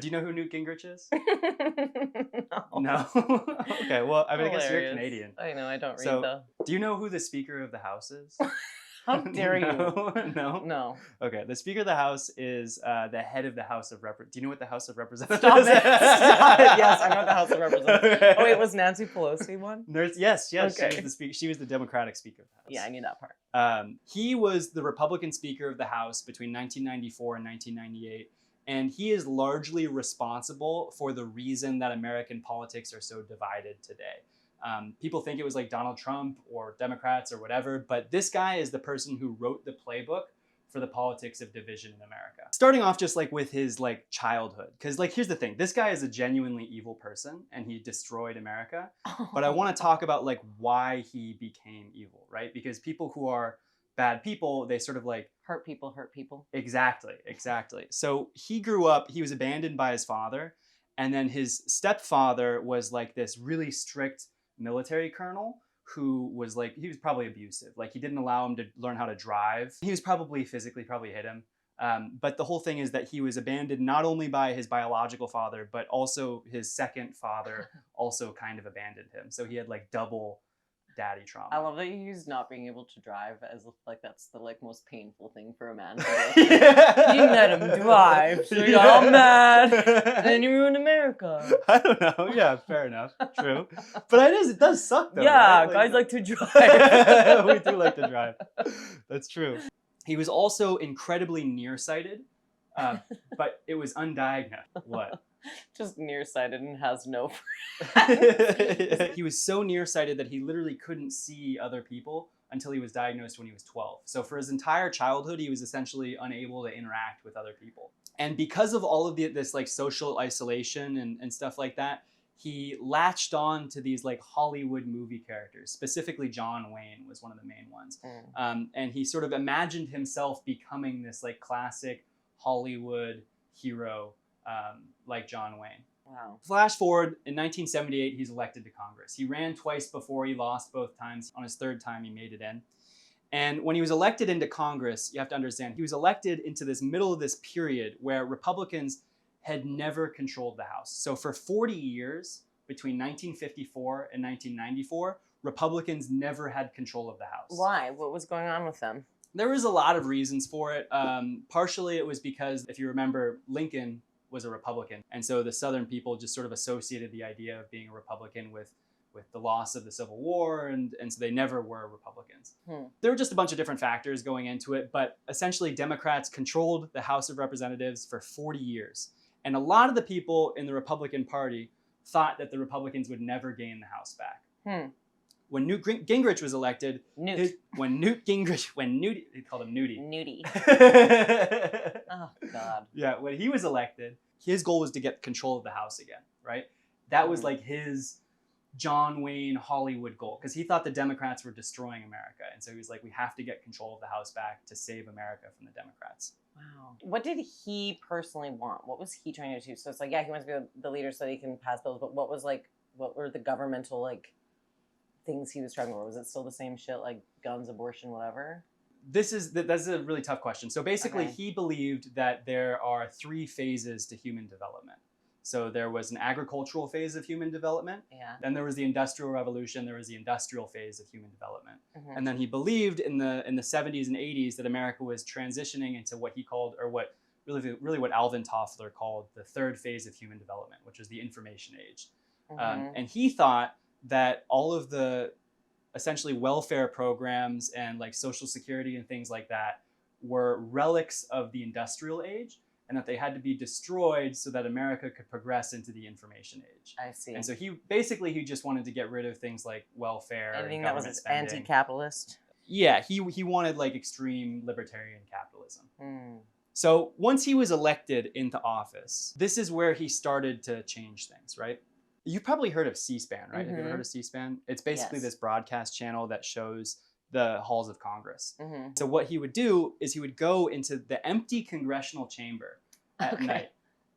do you know who Newt Gingrich is? No. No? Okay, well, I mean, I guess you're Hilarious. Canadian. I know, I don't read So, though. do you know who the Speaker of the House is? How dare you? No? No? No. Okay, the Speaker of the House is the head of the House of Representatives. Do you know what the House of Representatives Stop is? it. Stop it. Yes, I know what the House of Representatives. Okay. Oh wait, was Nancy Pelosi one? Yes, Okay. she was the Democratic Speaker of the House. Yeah, I knew that part. He was the Republican Speaker of the House between 1994 and 1998, and he is largely responsible for the reason that American politics are so divided today. People think it was like Donald Trump or Democrats or whatever, but this guy is the person who wrote the playbook for the politics of division in America. Starting off just like with his like childhood, because like here's the thing, this guy is a genuinely evil person and he destroyed America. But I want to talk about like why he became evil, right? Because people who are bad people, they sort of like Hurt people, hurt people. Exactly. So he grew up, he was abandoned by his father, and then his stepfather was like this really strict military colonel who was like, he was probably abusive. Like he didn't allow him to learn how to drive. He was probably hit him. But the whole thing is that he was abandoned not only by his biological father, but also his second father also kind of abandoned him. So he had like double daddy trauma. I love that you use not being able to drive as if like that's the like most painful thing for a man to do. You let him drive, so you got all mad, and then you ruined America. I don't know. Yeah, fair enough. True. But it does suck though. Yeah, right? guys like to drive. We do like to drive. That's true. He was also incredibly nearsighted, but it was undiagnosed. What? Just nearsighted and has no He was so nearsighted that he literally couldn't see other people until he was diagnosed when he was 12. So for his entire childhood, he was essentially unable to interact with other people. And because of all of this like social isolation and stuff like that, he latched on to these like Hollywood movie characters. Specifically, John Wayne was one of the main ones. And he sort of imagined himself becoming this like classic Hollywood hero like John Wayne. Wow. Flash forward, in 1978, he's elected to Congress. He ran twice before, he lost both times. On his third time, he made it in. And when he was elected into Congress, you have to understand, he was elected into this middle of this period where Republicans had never controlled the House. So for 40 years, between 1954 and 1994, Republicans never had control of the House. Why? What was going on with them? There was a lot of reasons for it. Partially, it was because, if you remember, Lincoln was a Republican. And so the Southern people just sort of associated the idea of being a Republican with the loss of the Civil War, and so they never were Republicans. There were just a bunch of different factors going into it, but essentially Democrats controlled the House of Representatives for 40 years. And a lot of the people in the Republican Party thought that the Republicans would never gain the House back. When Newt Gingrich was elected, they called him Newty. Newty. Oh, God. Yeah, when he was elected, his goal was to get control of the House again, right? That was like his John Wayne Hollywood goal, because he thought the Democrats were destroying America. And so he was like, we have to get control of the House back to save America from the Democrats. Wow. What did he personally want? What was he trying to do? So it's like, yeah, he wants to be the leader so that he can pass bills, but what were the governmental, like, things he was struggling with? Was it still the same shit, like guns, abortion, whatever? That's a really tough question. So basically, he believed that there are 3 phases to human development. So there was an agricultural phase of human development. Yeah. Then there was the Industrial Revolution. There was the industrial phase of human development. And then he believed in the 70s and 80s that America was transitioning into what he called, or what what Alvin Toffler called, the 3rd phase of human development, which was the information age. And he thought that all of the essentially welfare programs and like Social Security and things like that were relics of the industrial age, and that they had to be destroyed so that America could progress into the information age. I see. And so he just wanted to get rid of things like welfare. Anything and that was anti-capitalist? Yeah, he wanted like extreme libertarian capitalism. So once he was elected into office, this is where he started to change things, right? You've probably heard of C-SPAN, right? Have you ever heard of C-SPAN? It's basically this broadcast channel that shows the halls of Congress. So what he would do is he would go into the empty congressional chamber at night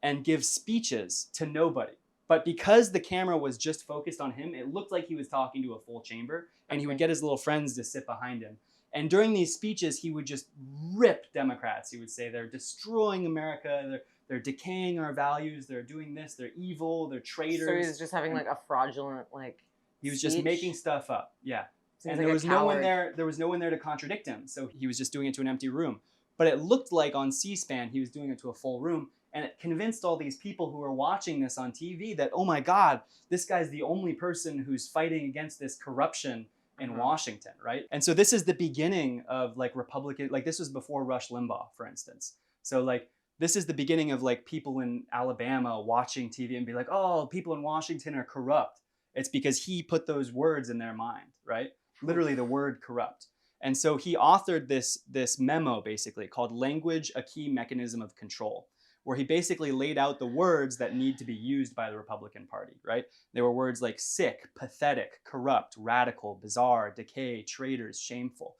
and give speeches to nobody. But because the camera was just focused on him, it looked like he was talking to a full chamber, and he would get his little friends to sit behind him. And during these speeches, he would just rip Democrats. He would say they're destroying America, they're decaying our values, they're doing this, they're evil, they're traitors. So he's just having like a fraudulent like he was speech? just making stuff up. Yeah. Seems And like there a was no one coward. there was no one there to contradict him. So he was just doing it to an empty room. But it looked like on C-SPAN he was doing it to a full room, and it convinced all these people who were watching this on TV that, oh my God, this guy's the only person who's fighting against this corruption in Washington, right? And so this is the beginning of like Republican, like this was before Rush Limbaugh, for instance. So like this is the beginning of like people in Alabama watching TV and be like, oh, people in Washington are corrupt. It's because he put those words in their mind, right? Literally the word corrupt. And so he authored this memo basically called Language, a Key Mechanism of Control, where he basically laid out the words that need to be used by the Republican Party, right? There were words like sick, pathetic, corrupt, radical, bizarre, decay, traitors, shameful.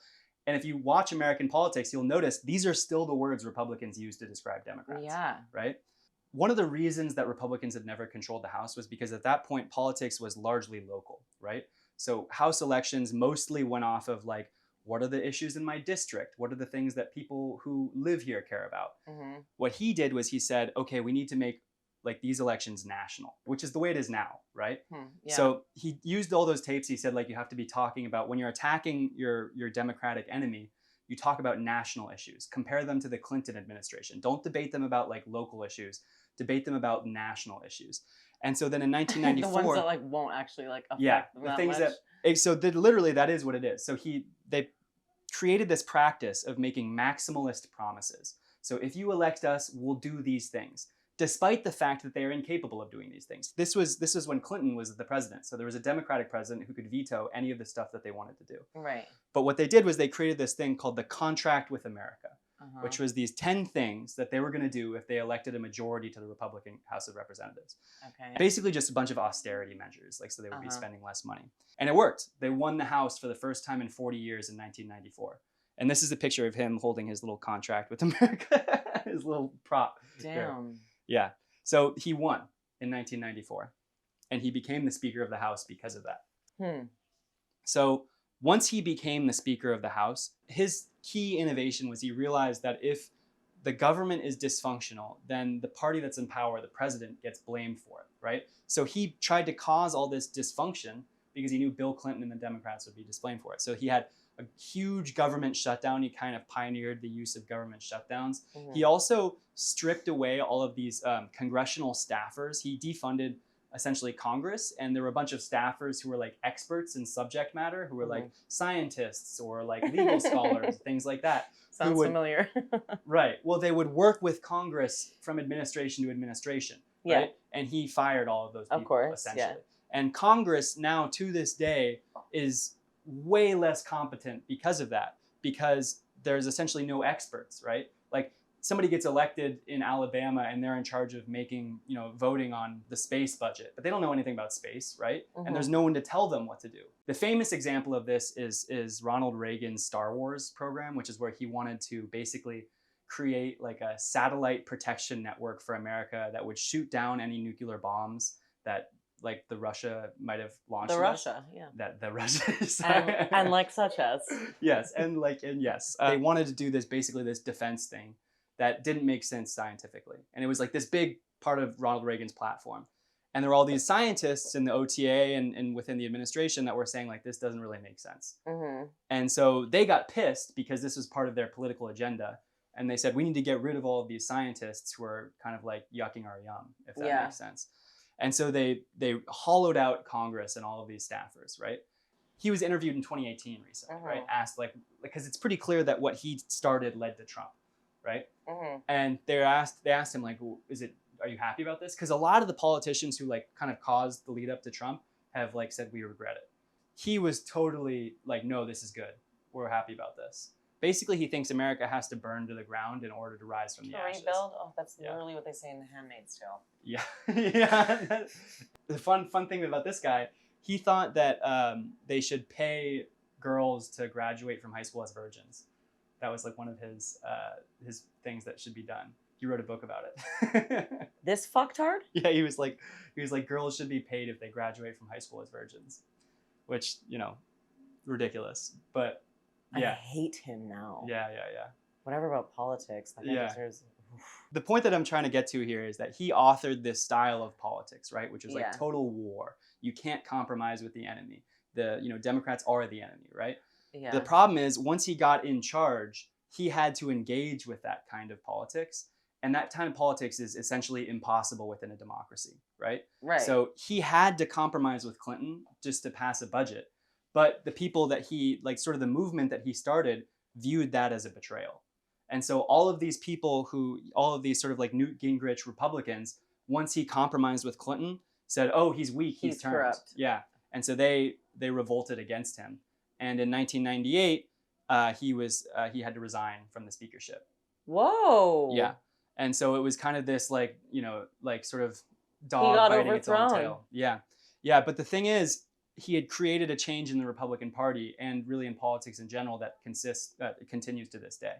And if you watch American politics, you'll notice these are still the words Republicans use to describe Democrats, Yeah. right? One of the reasons that Republicans had never controlled the House was because at that point, politics was largely local, right? So House elections mostly went off of like, what are the issues in my district? What are the things that people who live here care about? What he did was he said, okay, we need to make like these elections national, which is the way it is now, right? Yeah. So he used all those tapes. He said, like, you have to be talking about when you're attacking your Democratic enemy, you talk about national issues. Compare them to the Clinton administration. Don't debate them about like local issues. Debate them about national issues. And so then in 1994, the ones that like won't actually like affect them the that things much. literally that is what it is. So they created this practice of making maximalist promises. So if you elect us, we'll do these things, despite the fact that they are incapable of doing these things. This was when Clinton was the president. So there was a Democratic president who could veto any of the stuff that they wanted to do. Right. But what they did was they created this thing called the Contract with America, which was these 10 things that they were going to do if they elected a majority to the Republican House of Representatives. Okay. Basically just a bunch of austerity measures, like so they would be spending less money. And it worked. They won the House for the first time in 40 years in 1994. And this is a picture of him holding his little contract with America, his little prop. Damn. Here. Yeah. So he won in 1994, and he became the Speaker of the House because of that. So once he became the Speaker of the House, his key innovation was he realized that if the government is dysfunctional, then the party that's in power, the president, gets blamed for it, right? So he tried to cause all this dysfunction because he knew Bill Clinton and the Democrats would be blamed for it. So he had a huge government shutdown. He kind of pioneered the use of government shutdowns. He also stripped away all of these congressional staffers. He defunded essentially Congress, and there were a bunch of staffers who were like experts in subject matter, who were like scientists or like legal scholars, things like that. Sounds familiar. Right. Well, they would work with Congress from administration to administration, right? And he fired all of those people, of course, essentially. And Congress now, to this day, is way less competent because of that, because there's essentially no experts, right? Like somebody gets elected in Alabama and they're in charge of making, voting on the space budget, but they don't know anything about space, right? And there's no one to tell them what to do. The famous example of this is Ronald Reagan's Star Wars program, which is where he wanted to basically create like a satellite protection network for America that would shoot down any nuclear bombs that like the Russia might have launched. The Russia, yeah. That the Russia. And like such as. Yes, and yes. They wanted to do this defense thing that didn't make sense scientifically. And it was like this big part of Ronald Reagan's platform. And there were all these scientists in the OTA and within the administration that were saying like, this doesn't really make sense. And so they got pissed because this was part of their political agenda. And they said, we need to get rid of all of these scientists who are kind of like yucking our yum, if that makes sense. And so they hollowed out Congress and all of these staffers, right? He was interviewed in 2018 recently, right? Asked because it's pretty clear that what he started led to Trump, right? And they asked him like, are you happy about this? Because a lot of the politicians who like kind of caused the lead up to Trump have like said, we regret it. He was totally like, no, this is good. We're happy about this. Basically, he thinks America has to burn to the ground in order to rise from the ashes. Rebuild? Oh, that's literally what they say in The Handmaid's Tale. Yeah. Yeah. The fun thing about this guy, he thought that they should pay girls to graduate from high school as virgins. That was like one of his things that should be done. He wrote a book about it. This fucktard? Yeah, he was like girls should be paid if they graduate from high school as virgins, which ridiculous. But yeah, I hate him now. Yeah. Whatever about politics. That guy deserves The point that I'm trying to get to here is that he authored this style of politics, right? Which is like Yeah. total war. You can't compromise with the enemy. Democrats are the enemy, right? Yeah. The problem is once he got in charge, he had to engage with that kind of politics. And that kind of politics is essentially impossible within a democracy, right? Right. So he had to compromise with Clinton just to pass a budget. But the people that he, like sort of the movement that he started, viewed that as a betrayal. And so all of these people all of these sort of like Newt Gingrich Republicans, once he compromised with Clinton, said, oh, he's weak, he's turned. Corrupt. Yeah. And so they revolted against him. And in 1998, he had to resign from the speakership. Whoa. Yeah. And so it was kind of this like sort of dog He got biting its own overthrown. tail. Yeah. Yeah. But the thing is, he had created a change in the Republican Party and really in politics in general that continues to this day.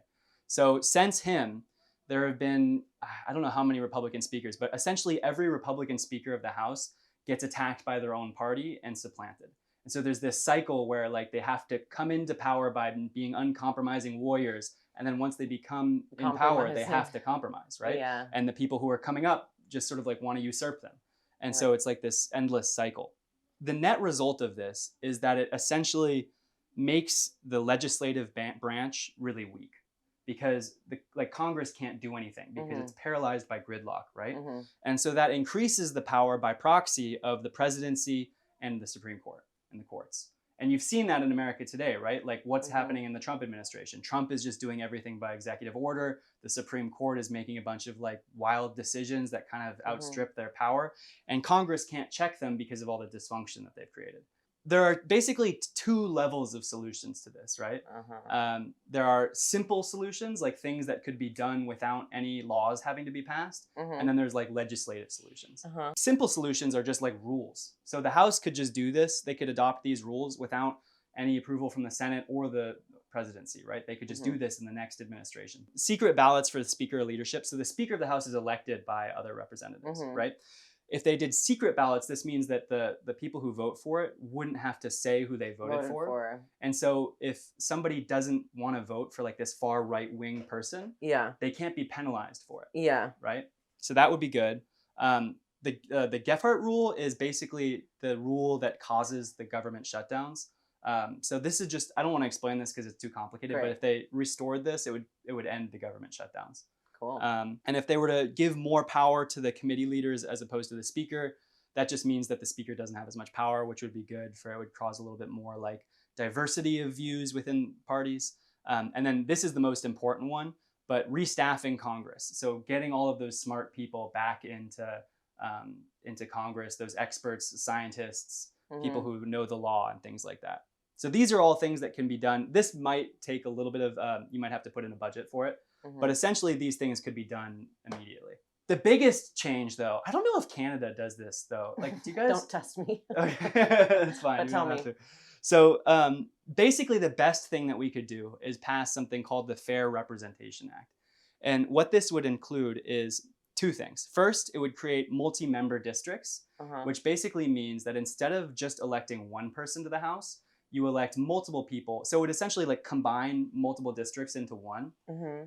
So since him, there have been, I don't know how many Republican speakers, but essentially every Republican speaker of the House gets attacked by their own party and supplanted. And so there's this cycle where like they have to come into power by being uncompromising warriors. And then once they become in power, they have to compromise, right? Yeah. And the people who are coming up just sort of like want to usurp them. And so it's like this endless cycle. The net result of this is that it essentially makes the legislative branch really weak because Congress can't do anything because it's paralyzed by gridlock, right? And so that increases the power by proxy of the presidency and the Supreme Court and the courts. And you've seen that in America today, right? Like what's happening in the Trump administration. Trump is just doing everything by executive order. The Supreme Court is making a bunch of like wild decisions that kind of outstrip their power. And Congress can't check them because of all the dysfunction that they've created. There are basically two levels of solutions to this, right? There are simple solutions, like things that could be done without any laws having to be passed. And then there's like legislative solutions. Simple solutions are just like rules. So the House could just do this. They could adopt these rules without any approval from the Senate or the presidency, right? They could just do this in the next administration. Secret ballots for the Speaker of Leadership. So the Speaker of the House is elected by other representatives, right? If they did secret ballots, this means that the people who vote for it wouldn't have to say who they voted for. And so if somebody doesn't want to vote for like this far right-wing person, they can't be penalized for it. Yeah. Right? So that would be good. The Gephardt rule is basically the rule that causes the government shutdowns. So this is just, I don't want to explain this because it's too complicated, but if they restored this, it would end the government shutdowns. Cool. And if they were to give more power to the committee leaders as opposed to the speaker, that just means that the speaker doesn't have as much power, which would be good for it would cause a little bit more like diversity of views within parties. And then this is the most important one, but restaffing Congress. So getting all of those smart people back into Congress, those experts, scientists, people who know the law and things like that. So these are all things that can be done. This might take a little bit of, you might have to put in a budget for it. But essentially, these things could be done immediately. The biggest change, though, I don't know if Canada does this, though. Like, do you guys? Don't test me. Okay, that's fine. But tell me. So basically, the best thing that we could do is pass something called the Fair Representation Act. And what this would include is two things. First, it would create multi-member districts, which basically means that instead of just electing one person to the House, you elect multiple people. So it would essentially like combine multiple districts into one.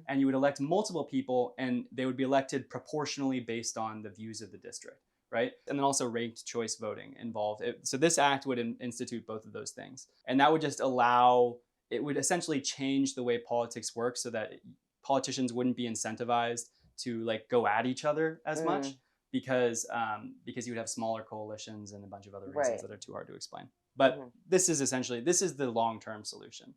And you would elect multiple people and they would be elected proportionally based on the views of the district, right? And then also ranked choice voting involved. So this act would institute both of those things. And that would just it would essentially change the way politics works so that politicians wouldn't be incentivized to like go at each other as much because you would have smaller coalitions and a bunch of other reasons that are too hard to explain. But this is the long-term solution.